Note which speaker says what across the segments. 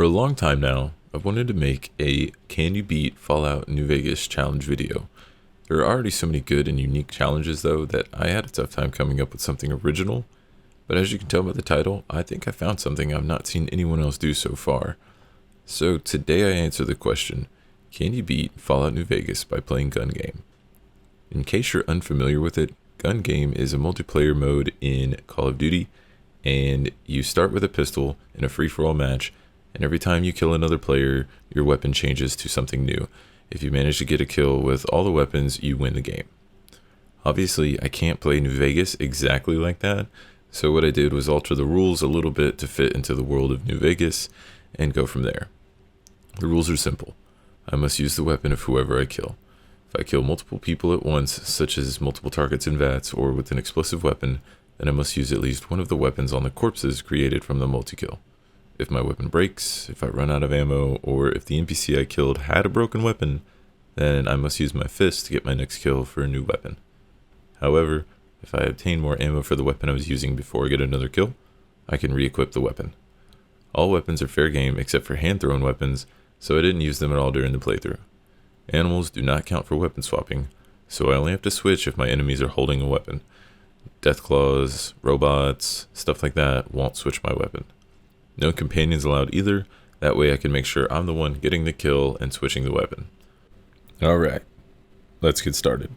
Speaker 1: For a long time now, I've wanted to make a Can You Beat Fallout New Vegas challenge video. There are already so many good and unique challenges though that I had a tough time coming up with something original, but as you can tell by the title, I think I found something I've not seen anyone else do so far. So today I answer the question, can you beat Fallout New Vegas by playing Gun Game? In case you're unfamiliar with it, Gun Game is a multiplayer mode in Call of Duty, and you start with a pistol in a free-for-all match, and every time you kill another player, your weapon changes to something new. If you manage to get a kill with all the weapons, you win the game. Obviously, I can't play New Vegas exactly like that, so what I did was alter the rules a little bit to fit into the world of New Vegas and go from there. The rules are simple. I must use the weapon of whoever I kill. If I kill multiple people at once, such as multiple targets in vats or with an explosive weapon, then I must use at least one of the weapons on the corpses created from the multi-kill. If my weapon breaks, if I run out of ammo, or if the NPC I killed had a broken weapon, then I must use my fist to get my next kill for a new weapon. However, if I obtain more ammo for the weapon I was using before I get another kill, I can re-equip the weapon. All weapons are fair game except for hand-thrown weapons, so I didn't use them at all during the playthrough. Animals do not count for weapon swapping, so I only have to switch if my enemies are holding a weapon. Deathclaws, robots, stuff like that won't switch my weapon. No companions allowed either, that way I can make sure I'm the one getting the kill and switching the weapon. Alright, let's get started.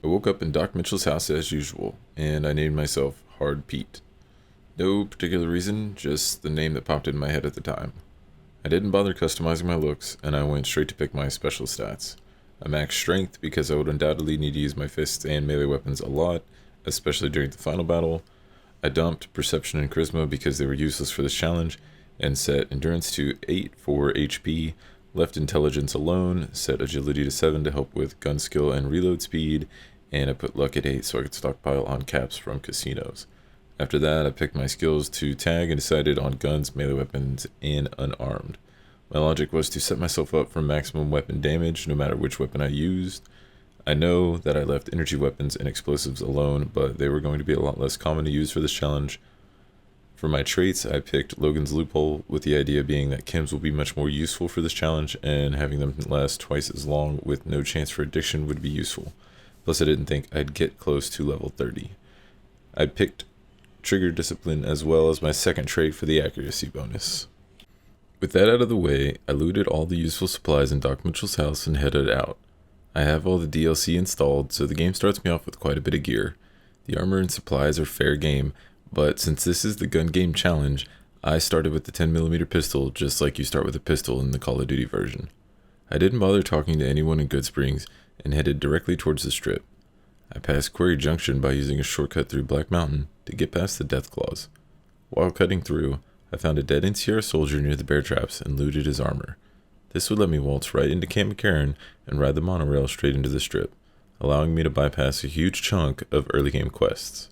Speaker 1: I woke up in Doc Mitchell's house as usual, and I named myself Hard Pete. No particular reason, just the name that popped in my head at the time. I didn't bother customizing my looks, and I went straight to pick my special stats. I maxed strength because I would undoubtedly need to use my fists and melee weapons a lot, especially during the final battle. I dumped perception and charisma because they were useless for this challenge, and set endurance to 8 for HP, left intelligence alone, set agility to 7 to help with gun skill and reload speed, and I put luck at 8 so I could stockpile on caps from casinos. After that, I picked my skills to tag and decided on guns, melee weapons, and unarmed. My logic was to set myself up for maximum weapon damage no matter which weapon I used. I know that I left energy weapons and explosives alone, but they were going to be a lot less common to use for this challenge. For my traits, I picked Logan's Loophole, with the idea being that chems will be much more useful for this challenge, and having them last twice as long with no chance for addiction would be useful. Plus I didn't think I'd get close to level 30. I picked Trigger Discipline as well as my second trait for the accuracy bonus. With that out of the way, I looted all the useful supplies in Doc Mitchell's house and headed out. I have all the DLC installed, so the game starts me off with quite a bit of gear. The armor and supplies are fair game, but since this is the Gun Game challenge, I started with the 10mm pistol just like you start with a pistol in the Call of Duty version. I didn't bother talking to anyone in Goodsprings and headed directly towards the strip. I passed Quarry Junction by using a shortcut through Black Mountain to get past the Deathclaws. While cutting through, I found a dead NCR soldier near the bear traps and looted his armor. This would let me waltz right into Camp McCarran and ride the monorail straight into the strip, allowing me to bypass a huge chunk of early game quests.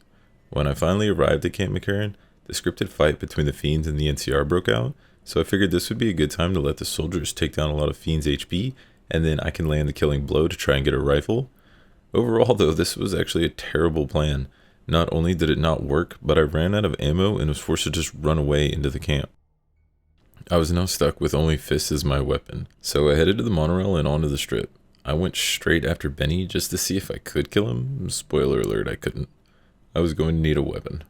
Speaker 1: When I finally arrived at Camp McCarran, the scripted fight between the Fiends and the NCR broke out, so I figured this would be a good time to let the soldiers take down a lot of Fiends' HP, and then I can land the killing blow to try and get a rifle. Overall though, this was actually a terrible plan. Not only did it not work, but I ran out of ammo and was forced to just run away into the camp. I was now stuck with only fists as my weapon, so I headed to the monorail and onto the strip. I went straight after Benny just to see if I could kill him. Spoiler alert, I couldn't. I was going to need a weapon.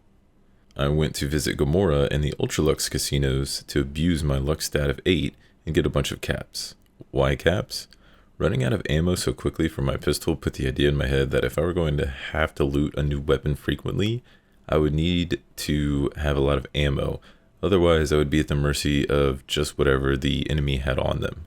Speaker 1: I went to visit Gomorrah and the Ultralux casinos to abuse my luck stat of 8 and get a bunch of caps. Why caps? Running out of ammo so quickly for my pistol put the idea in my head that if I were going to have to loot a new weapon frequently, I would need to have a lot of ammo. Otherwise, I would be at the mercy of just whatever the enemy had on them.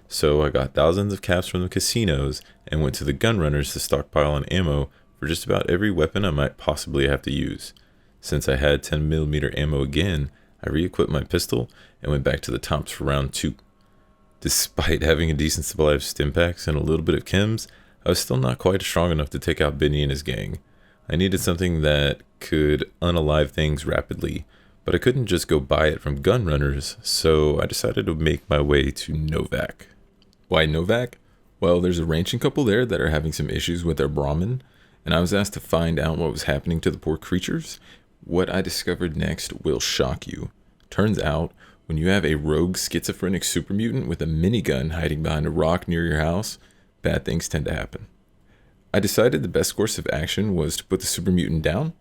Speaker 1: So I got thousands of caps from the casinos and went to the gun runners to stockpile on ammo for just about every weapon I might possibly have to use. Since I had 10mm ammo again, I re-equipped my pistol and went back to the tops for round 2. Despite having a decent supply of stim packs and a little bit of chems, I was still not quite strong enough to take out Benny and his gang. I needed something that could unalive things rapidly, but I couldn't just go buy it from gun runners, so I decided to make my way to Novak. Why Novak? Well, there's a ranching couple there that are having some issues with their Brahmin, and I was asked to find out what was happening to the poor creatures. What I discovered next will shock you. Turns out, When you have a rogue schizophrenic super mutant with a minigun hiding behind a rock near your house, bad things tend to happen. I decided the best course of action was to put the super mutant down.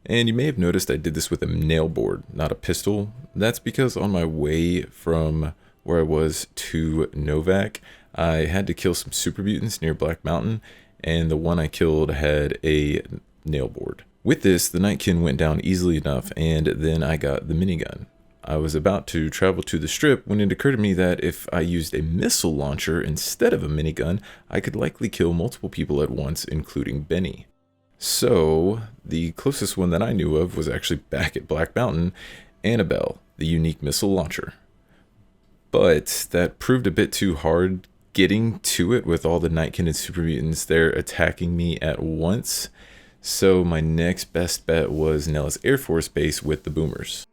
Speaker 1: And you may have noticed I did this with a nail board, not a pistol. That's because on my way from where I was to Novak, I had to kill some super mutants near Black Mountain, and the one I killed had a nail board. With this, the Nightkin went down easily enough, and then I got the minigun. I was about to travel to the strip when it occurred to me that if I used a missile launcher instead of a minigun, I could likely kill multiple people at once, including Benny. So, the closest one that I knew of was actually back at Black Mountain, Annabelle, the unique missile launcher. But that proved a bit too hard getting to it with all the Nightkin and super mutants there attacking me at once. So my next best bet was Nellis Air Force Base with the boomers.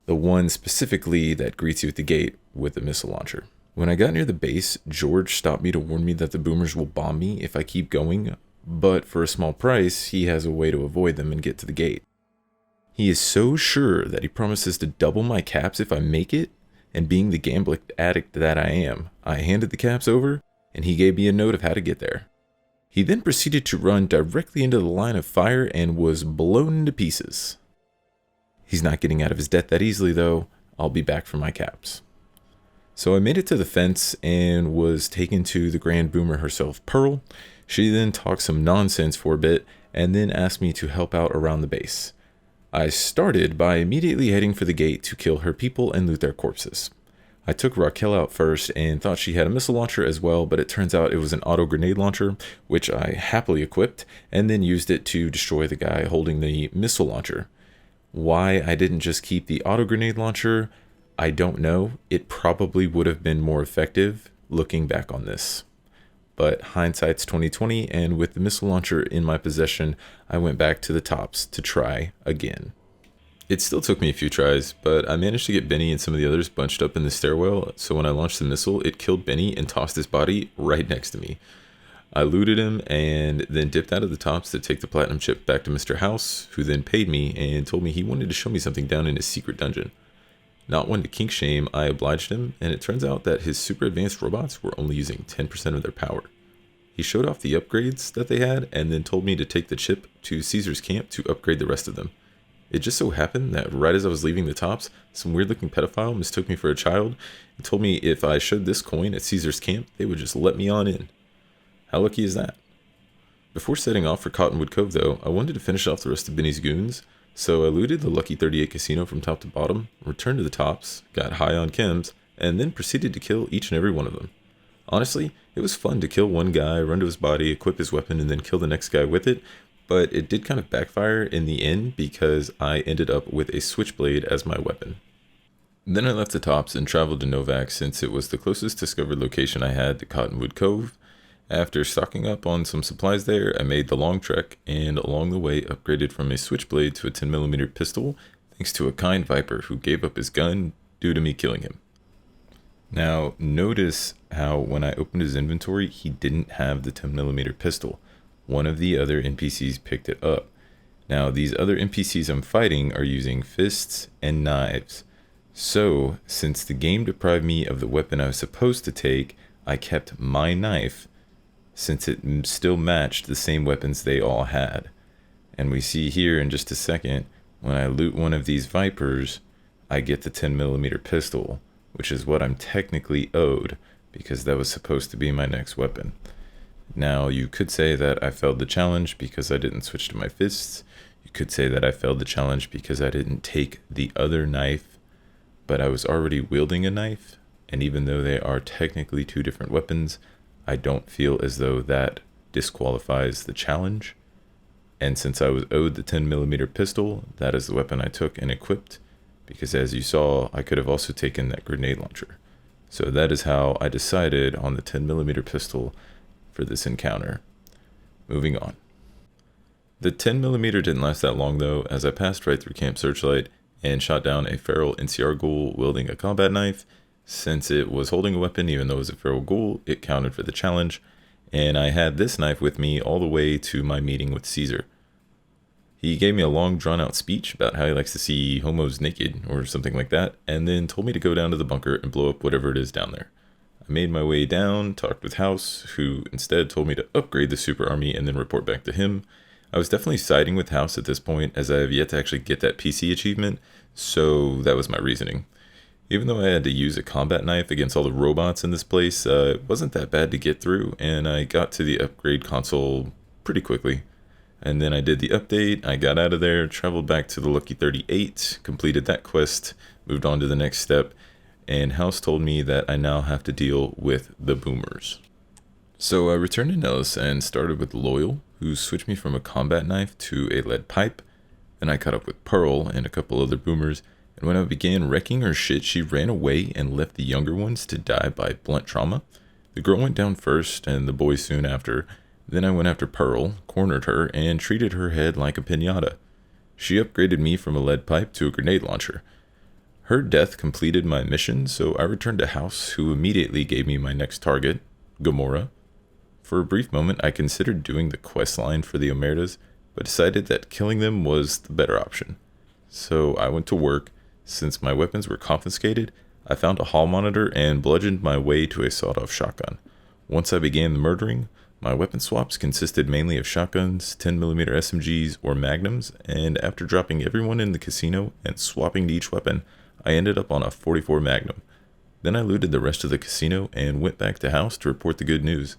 Speaker 1: The one specifically that greets you at the gate with the missile launcher. When I got near the base, George stopped me to warn me that the boomers will bomb me if I keep going, but for a small price, he has a way to avoid them and get to the gate. He is so sure that he promises to double my caps if I make it, and being the gambling addict that I am, I handed the caps over, and he gave me a note of how to get there. He then proceeded to run directly into the line of fire and was blown into pieces. He's not getting out of his debt that easily though. I'll be back for my caps. So I made it to the fence and was taken to the Grand Boomer herself, Pearl. She then talked some nonsense for a bit and then asked me to help out around the base. I started by immediately heading for the gate to kill her people and loot their corpses. I took Raquel out first and thought she had a missile launcher as well, but it turns out it was an auto grenade launcher, which I happily equipped and then used it to destroy the guy holding the missile launcher. Why I didn't just keep the auto grenade launcher, I don't know. It probably would have been more effective looking back on this. But hindsight's 2020, and with the missile launcher in my possession, I went back to the tops to try again. It still took me a few tries, but I managed to get Benny and some of the others bunched up in the stairwell, so when I launched the missile, it killed Benny and tossed his body right next to me. I looted him and then dipped out of the tops to take the platinum chip back to Mr. House, who then paid me and told me he wanted to show me something down in his secret dungeon. Not one to kink shame, I obliged him, and it turns out that his super advanced robots were only using 10% of their power. He showed off the upgrades that they had and then told me to take the chip to Caesar's camp to upgrade the rest of them. It just so happened that right as I was leaving the tops, some weird looking pedophile mistook me for a child and told me if I showed this coin at Caesar's camp, they would just let me on in. How lucky is that? Before setting off for Cottonwood Cove though, I wanted to finish off the rest of Benny's goons, so I looted the Lucky 38 casino from top to bottom, returned to the tops, got high on chems, and then proceeded to kill each and every one of them. Honestly, it was fun to kill one guy, run to his body, equip his weapon, and then kill the next guy with it, but it did kind of backfire in the end because I ended up with a switchblade as my weapon. Then I left the tops and traveled to Novak since it was the closest discovered location I had to Cottonwood Cove. After stocking up on some supplies there, I made the long trek and along the way upgraded from a switchblade to a 10mm pistol thanks to a kind Viper who gave up his gun due to me killing him. Now notice how when I opened his inventory he didn't have the 10mm pistol. One of the other NPCs picked it up. Now these other NPCs I'm fighting are using fists and knives. So since the game deprived me of the weapon I was supposed to take, I kept my knife since it still matched the same weapons they all had. And we see here in just a second, when I loot one of these Vipers, I get the 10mm pistol, which is what I'm technically owed because that was supposed to be my next weapon. Now, you could say that I failed the challenge because I didn't switch to my fists. You could say that I failed the challenge because I didn't take the other knife, but I was already wielding a knife, and even though they are technically two different weapons, I don't feel as though that disqualifies the challenge. And since I was owed the 10mm pistol, that is the weapon I took and equipped, because as you saw, I could have also taken that grenade launcher. So that is how I decided on the 10mm pistol for this encounter. Moving on. The 10mm didn't last that long though, as I passed right through Camp Searchlight and shot down a feral NCR ghoul wielding a combat knife. Since it was holding a weapon, even though it was a feral ghoul, it counted for the challenge, and I had this knife with me all the way to my meeting with Caesar. He gave me a long drawn out speech about how he likes to see homos naked or something like that, and then told me to go down to the bunker and blow up whatever it is down there. I made my way down, talked with House, who instead told me to upgrade the super army and then report back to him. I was definitely siding with House at this point, as I have yet to actually get that PC achievement, so that was my reasoning. Even though I had to use a combat knife against all the robots in this place, it wasn't that bad to get through, and I got to the upgrade console pretty quickly. And then I did the update, I got out of there, traveled back to the Lucky 38, completed that quest, moved on to the next step, and House told me that I now have to deal with the boomers. So I returned to Nellis and started with Loyal, who switched me from a combat knife to a lead pipe. Then I caught up with Pearl and a couple other boomers, and when I began wrecking her shit, she ran away and left the younger ones to die by blunt trauma. The girl went down first, and the boy soon after. Then I went after Pearl, cornered her, and treated her head like a piñata. She upgraded me from a lead pipe to a grenade launcher. Her death completed my mission, so I returned to House, who immediately gave me my next target, Gamora. For a brief moment, I considered doing the quest line for the Omertas, but decided that killing them was the better option. So I went to work. Since my weapons were confiscated, I found a hall monitor and bludgeoned my way to a sawed-off shotgun. Once I began the murdering, my weapon swaps consisted mainly of shotguns, 10mm SMGs, or magnums, and after dropping everyone in the casino and swapping to each weapon, I ended up on a 44 Magnum. Then I looted the rest of the casino and went back to House to report the good news.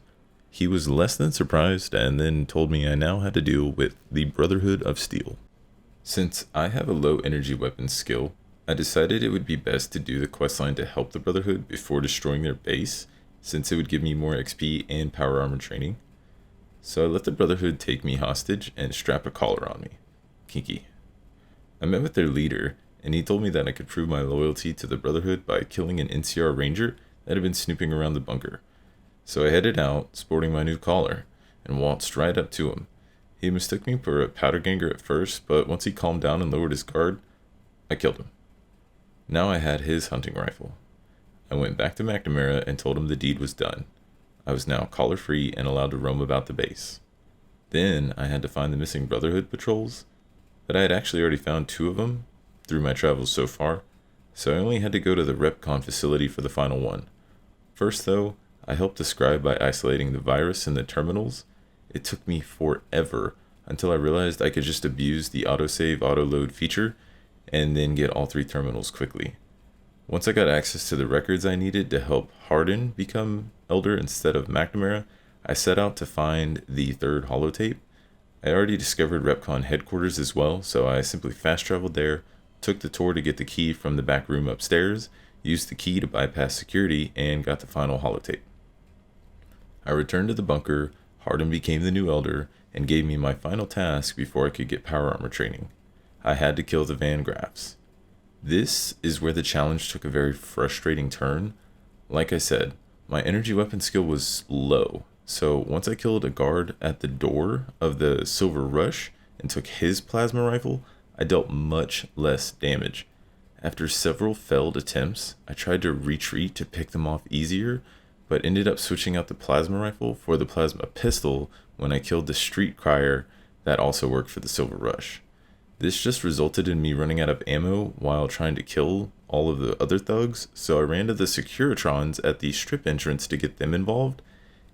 Speaker 1: He was less than surprised and then told me I now had to deal with the Brotherhood of Steel. Since I have a low energy weapons skill, I decided it would be best to do the questline to help the Brotherhood before destroying their base, since it would give me more XP and power armor training. So I let the Brotherhood take me hostage and strap a collar on me. Kinky. I met with their leader, and he told me that I could prove my loyalty to the Brotherhood by killing an NCR ranger that had been snooping around the bunker. So I headed out, sporting my new collar, and waltzed right up to him. He mistook me for a powder ganger at first, but once he calmed down and lowered his guard, I killed him. Now I had his hunting rifle. I went back to McNamara and told him the deed was done. I was now collar-free and allowed to roam about the base. Then I had to find the missing Brotherhood patrols, but I had actually already found 2 of them through my travels so far, so I only had to go to the RepCon facility for the final one. First though, I helped the scribe by isolating the virus in the terminals. It took me forever until I realized I could just abuse the autosave autoload feature and then get all 3 terminals quickly. Once I got access to the records I needed to help Hardin become Elder instead of McNamara, I set out to find the 3rd holotape. I already discovered RepCon headquarters as well, so I simply fast traveled there, took the tour to get the key from the back room upstairs, used the key to bypass security, and got the final holotape. I returned to the bunker, Hardin became the new Elder, and gave me my final task before I could get power armor training. I had to kill the Van Graffs. This is where the challenge took a very frustrating turn. Like I said, my energy weapon skill was low, so once I killed a guard at the door of the Silver Rush and took his plasma rifle, I dealt much less damage. After several failed attempts, I tried to retreat to pick them off easier, but ended up switching out the plasma rifle for the plasma pistol when I killed the Street Crier that also worked for the Silver Rush. This just resulted in me running out of ammo while trying to kill all of the other thugs, so I ran to the Securitrons at the strip entrance to get them involved,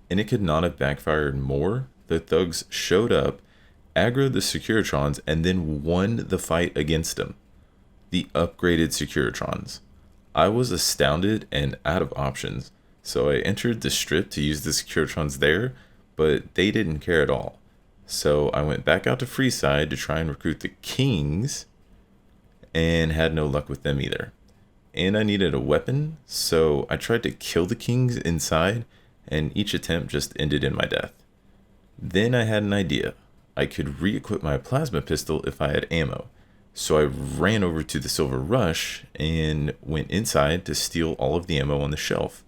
Speaker 1: and it could not have backfired more. The thugs showed up, aggroed the Securitrons, and then won the fight against them. The upgraded Securitrons. I was astounded and out of options, so I entered the strip to use the Securitrons there, but they didn't care at all. So I went back out to Freeside to try and recruit the Kings, and had no luck with them either. And I needed a weapon, so I tried to kill the Kings inside, and each attempt just ended in my death. Then I had an idea. I could re-equip my plasma pistol if I had ammo. So I ran over to the Silver Rush and went inside to steal all of the ammo on the shelf.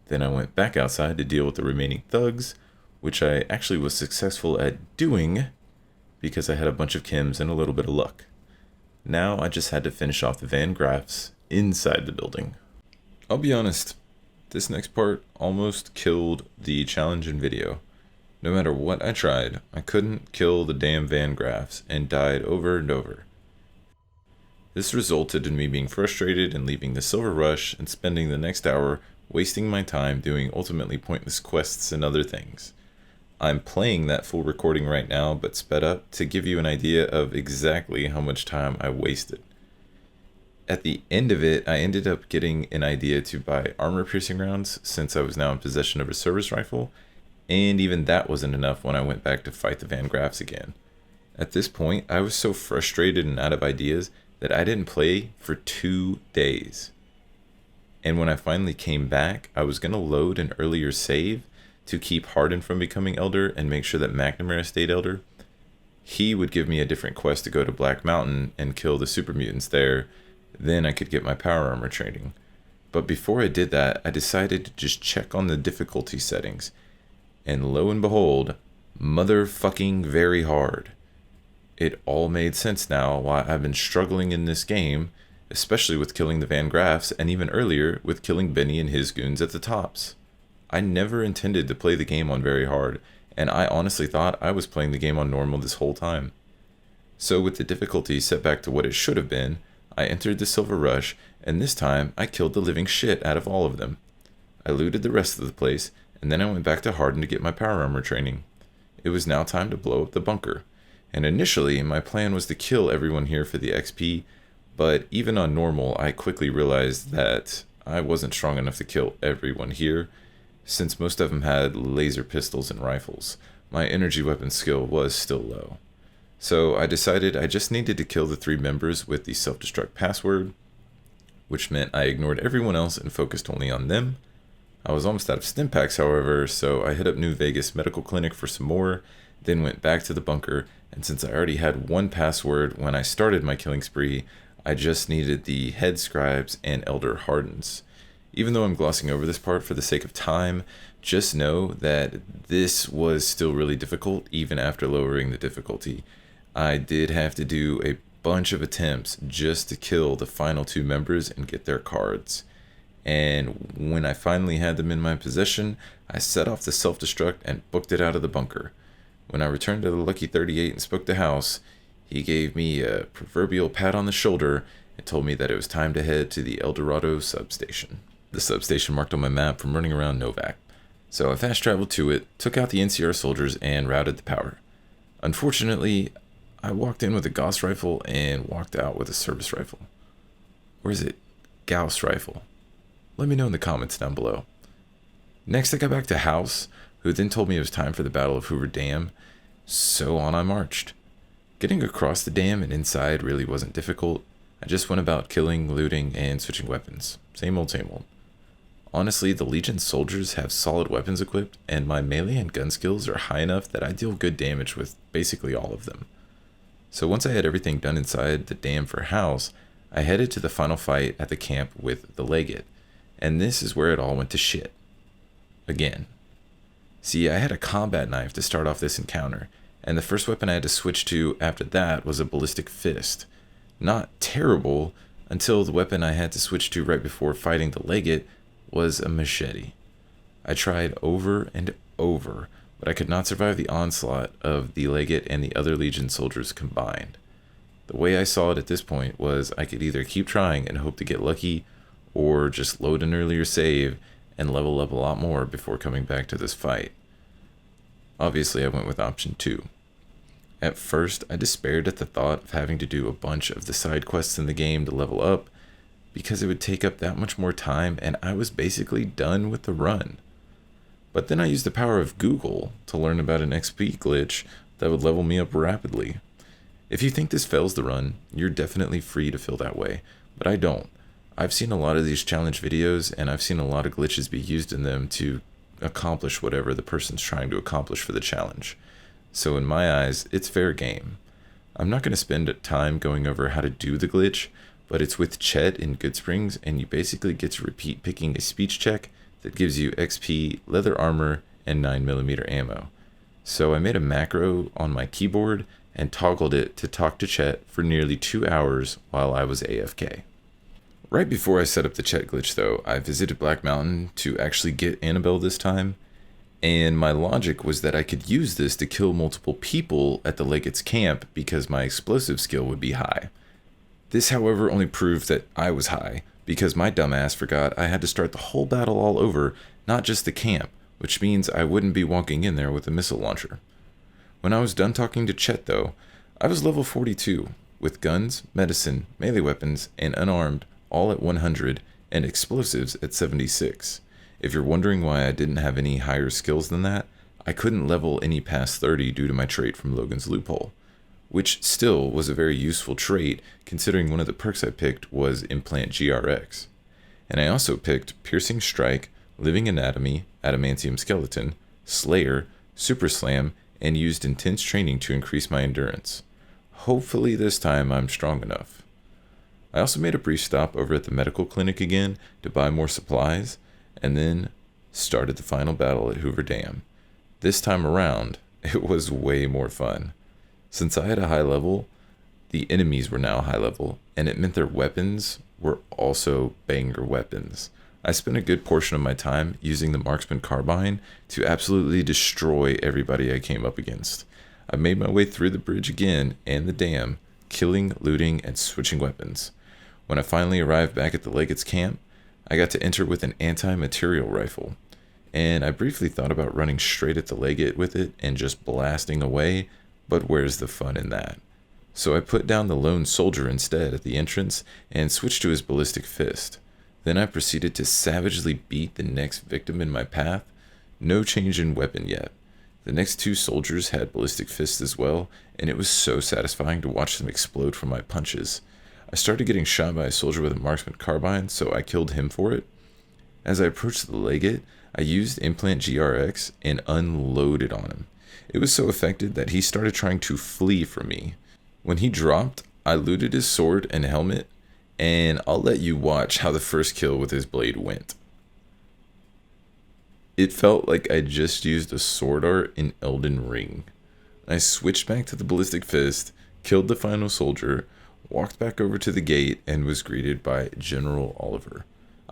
Speaker 1: Then I went back outside to deal with the remaining thugs, which I actually was successful at doing because I had a bunch of chems and a little bit of luck. Now I just had to finish off the Van Graffs inside the building. I'll be honest, this next part almost killed the challenge in video. No matter what I tried, I couldn't kill the damn Van Graffs and died over and over. This resulted in me being frustrated and leaving the Silver Rush and spending the next hour wasting my time doing ultimately pointless quests and other things. I'm playing that full recording right now, but sped up to give you an idea of exactly how much time I wasted. At the end of it, I ended up getting an idea to buy armor-piercing rounds since I was now in possession of a service rifle, and even that wasn't enough when I went back to fight the Van Graffs again. At this point, I was so frustrated and out of ideas that I didn't play for 2 days. And when I finally came back, I was going to load an earlier save to keep Hardin from becoming Elder and make sure that McNamara stayed Elder. He would give me a different quest to go to Black Mountain and kill the super mutants there. Then I could get my power armor training. But before I did that, I decided to just check on the difficulty settings. And lo and behold, motherfucking very hard. It all made sense now why I've been struggling in this game, especially with killing the Van Graffs and even earlier with killing Benny and his goons at the tops. I never intended to play the game on very hard, and I honestly thought I was playing the game on normal this whole time. So with the difficulty set back to what it should have been, I entered the Silver Rush, and this time I killed the living shit out of all of them. I looted the rest of the place, and then I went back to Hardin to get my power armor training. It was now time to blow up the bunker, and initially my plan was to kill everyone here for the XP, but even on normal I quickly realized that I wasn't strong enough to kill everyone here, since most of them had laser pistols and rifles. My energy weapon skill was still low. So I decided I just needed to kill the 3 members with the self-destruct password, which meant I ignored everyone else and focused only on them. I was almost out of stim packs, however, so I hit up New Vegas Medical Clinic for some more, then went back to the bunker, and since I already had 1 password when I started my killing spree, I just needed the head scribes and elder hardens. Even though I'm glossing over this part for the sake of time, just know that this was still really difficult even after lowering the difficulty. I did have to do a bunch of attempts just to kill the final 2 members and get their cards. And when I finally had them in my possession, I set off the self-destruct and booked it out of the bunker. When I returned to the Lucky 38 and spoke to House, he gave me a proverbial pat on the shoulder and told me that it was time to head to the El Dorado substation. The substation marked on my map from running around Novak. So I fast traveled to it, took out the NCR soldiers, and routed the power. Unfortunately, I walked in with a Gauss rifle and walked out with a service rifle. Or is it Gauss rifle? Let me know in the comments down below. Next I got back to House, who then told me it was time for the Battle of Hoover Dam, so on I marched. Getting across the dam and inside really wasn't difficult. I just went about killing, looting, and switching weapons. Same old, same old. Honestly, the Legion soldiers have solid weapons equipped, and my melee and gun skills are high enough that I deal good damage with basically all of them. So once I had everything done inside the dam for House, I headed to the final fight at the camp with the Legate, and this is where it all went to shit. Again. See, I had a combat knife to start off this encounter, and the first weapon I had to switch to after that was a ballistic fist. Not terrible, until the weapon I had to switch to right before fighting the Legate was a machete. I tried over and over, but I could not survive the onslaught of the Legate and the other Legion soldiers combined. The way I saw it at this point was I could either keep trying and hope to get lucky, or just load an earlier save and level up a lot more before coming back to this fight. Obviously, I went with option 2. At first, I despaired at the thought of having to do a bunch of the side quests in the game to level up, because it would take up that much more time and I was basically done with the run. But then I used the power of Google to learn about an XP glitch that would level me up rapidly. If you think this fails the run, you're definitely free to feel that way, but I don't. I've seen a lot of these challenge videos and I've seen a lot of glitches be used in them to accomplish whatever the person's trying to accomplish for the challenge. So in my eyes, it's fair game. I'm not going to spend time going over how to do the glitch, but it's with Chet in Goodsprings, and you basically get to repeat picking a speech check that gives you XP, leather armor, and 9mm ammo. So I made a macro on my keyboard and toggled it to talk to Chet for nearly 2 hours while I was AFK. Right before I set up the Chet glitch though, I visited Black Mountain to actually get Annabelle this time, And my logic was that I could use this to kill multiple people at the Legate's camp because my explosive skill would be high. This, however, only proved that I was high, because my dumbass forgot I had to start the whole battle all over, not just the camp, which means I wouldn't be walking in there with a missile launcher. When I was done talking to Chet, though, I was level 42, with guns, medicine, melee weapons, and unarmed all at 100, and explosives at 76. If you're wondering why I didn't have any higher skills than that, I couldn't level any past 30 due to my trait from Logan's Loophole, which still was a very useful trait considering one of the perks I picked was Implant GRX. And I also picked Piercing Strike, Living Anatomy, Adamantium Skeleton, Slayer, Super Slam, and used intense training to increase my endurance. Hopefully this time I'm strong enough. I also made a brief stop over at the medical clinic again to buy more supplies, and then started the final battle at Hoover Dam. This time around, it was way more fun. Since I had a high level, the enemies were now high level, and it meant their weapons were also banger weapons. I spent a good portion of my time using the marksman carbine to absolutely destroy everybody I came up against. I made my way through the bridge again and the dam, killing, looting, and switching weapons. When I finally arrived back at the Legate's camp, I got to enter with an anti-material rifle, and I briefly thought about running straight at the Legate with it and just blasting away, but where's the fun in that? So I put down the lone soldier instead at the entrance and switched to his ballistic fist. Then I proceeded to savagely beat the next victim in my path. No change in weapon yet. The next two soldiers had ballistic fists as well, and it was so satisfying to watch them explode from my punches. I started getting shot by a soldier with a marksman carbine, so I killed him for it. As I approached the Legate, I used Implant GRX and unloaded on him. It was so effective that he started trying to flee from me. When he dropped, I looted his sword and helmet, and I'll let you watch how the first kill with his blade went. It felt like I just used a sword art in Elden Ring. I switched back to the ballistic fist, killed the final soldier, walked back over to the gate, and was greeted by General Oliver.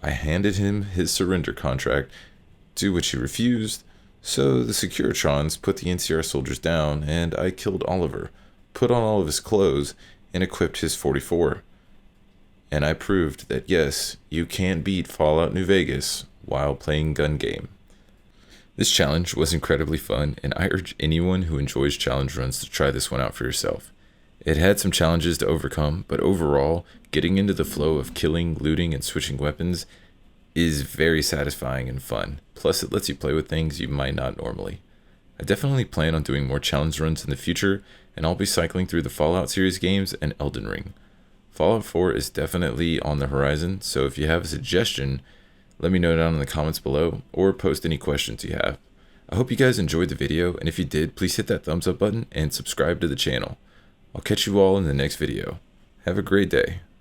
Speaker 1: I handed him his surrender contract, to which he refused, so the Securitrons put the NCR soldiers down, and I killed Oliver, put on all of his clothes, and equipped his 44. And I proved that yes, you can beat Fallout New Vegas while playing gun game. This challenge was incredibly fun, and I urge anyone who enjoys challenge runs to try this one out for yourself. It had some challenges to overcome, but overall, getting into the flow of killing, looting, and switching weapons is very satisfying and fun. Plus, it lets you play with things you might not normally. I definitely plan on doing more challenge runs in the future, and I'll be cycling through the Fallout series games and Elden Ring. Fallout 4 is definitely on the horizon, so if you have a suggestion, let me know down in the comments below, or post any questions you have. I hope you guys enjoyed the video, and if you did, please hit that thumbs up button and subscribe to the channel. I'll catch you all in the next video. Have a great day.